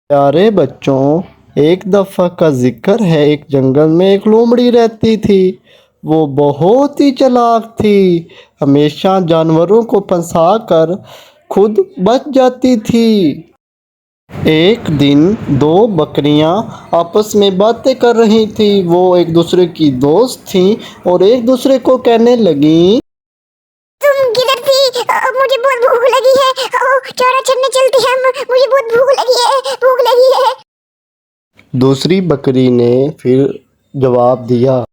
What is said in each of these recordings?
प्यारे बच्चों, एक दफ़ा का जिक्र है, एक जंगल में एक लोमड़ी रहती थी। वो बहुत ही चालाक थी। हमेशा जानवरों को फंसा कर खुद बच जाती थी। एक दिन दो बकरियां आपस में बातें कर रही थी। वो एक दूसरे की दोस्त थी और एक दूसरे को कहने लगी, तुम किधर थी? मुझे बहुत भूख लगी है। चारा चरने चलते हैं हम। मुझे बहुत भूख लगी है, भूख लगी है। दूसरी बकरी ने फिर जवाब दिया,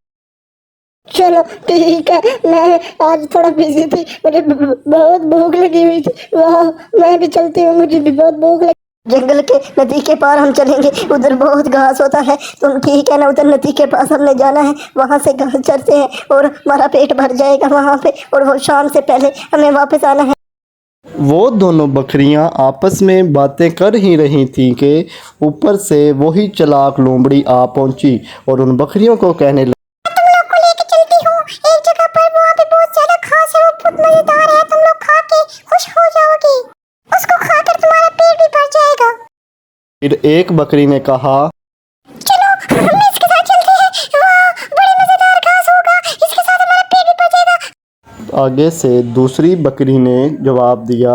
चलो ठीक है, मैं आज थोड़ा बिजी थी, मुझे बहुत भूख लगी हुई थी। वाह, मैं भी चलती हूँ, मुझे भी बहुत भूख लगी। जंगल के नदी के पार हम चलेंगे, उधर बहुत घास होता है। तुम ठीक है ना? उधर नदी के पास हमने जाना है, वहाँ से घास चरते हैं और हमारा पेट भर जाएगा वहाँ पे, और वो शाम से पहले हमें वापस आना है। वो दोनों बकरियां आपस में बातें कर ही रही थीं कि ऊपर से वही चालाक लोमड़ी आ पहुंची और उन बकरियों को कहने लगी, तुम लोग को लेके चलती हूँ एक जगह पर, वहाँ पे बहुत ज्यादा घास है, वो बहुत मजेदार है। तुम लोग खा के खुश हो जाओगे, उसको खाकर तुम्हारा पेट भी भर जाएगा। फिर एक बकरी ने कहा, चलो हम इसके साथ चलते हैं, वाह बड़े मजेदार घास होगा, इसके साथ हमारा पेट भी भर जाएगा। आगे से दूसरी बकरी ने जवाब दिया,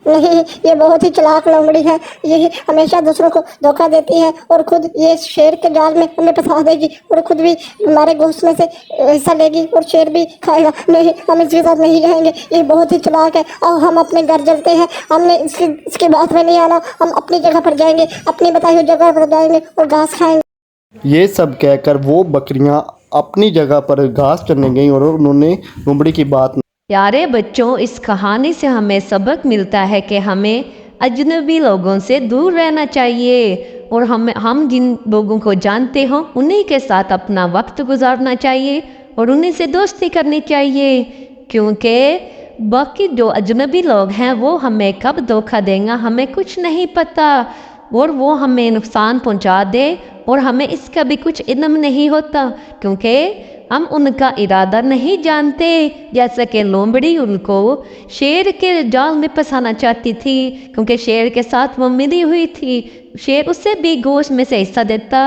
नहीं, ये बहुत ही चालाक लोमड़ी है। ये हमेशा दूसरों को धोखा देती है और खुद ये शेर के जाल में हमें फंसा देगी और खुद भी हमारे गोश्त में से हिस्सा लेगी और शेर भी खाएगा। नहीं, हम इसके साथ नहीं रहेंगे, ये बहुत ही चालाक है। और हम अपने घर चलते हैं, हमने इसके बात में नहीं आना। हम अपनी जगह पर जाएंगे, अपनी बताई हुई जगह पर जाएंगे और घास खाएंगे। ये सब कहकर वो बकरियां अपनी जगह पर घास चरने गईं और उन्होंने लोमड़ी की बात प्यारे बच्चों, इस कहानी से हमें सबक मिलता है कि हमें अजनबी लोगों से दूर रहना चाहिए और हम जिन लोगों को जानते हो उन्हीं के साथ अपना वक्त गुजारना चाहिए और उन्हीं से दोस्ती करनी चाहिए, क्योंकि बाकी जो अजनबी लोग हैं वो हमें कब धोखा देंगे हमें कुछ नहीं पता, और वो हमें नुकसान पहुंचा दे और हमें इसका भी कुछ इल्म नहीं होता, क्योंकि हम उनका इरादा नहीं जानते। जैसा कि लोमड़ी उनको शेर के जाल में फंसाना चाहती थी, क्योंकि शेर के साथ वो मिली हुई थी, शेर उससे भी गोश्त में से हिस्सा देता।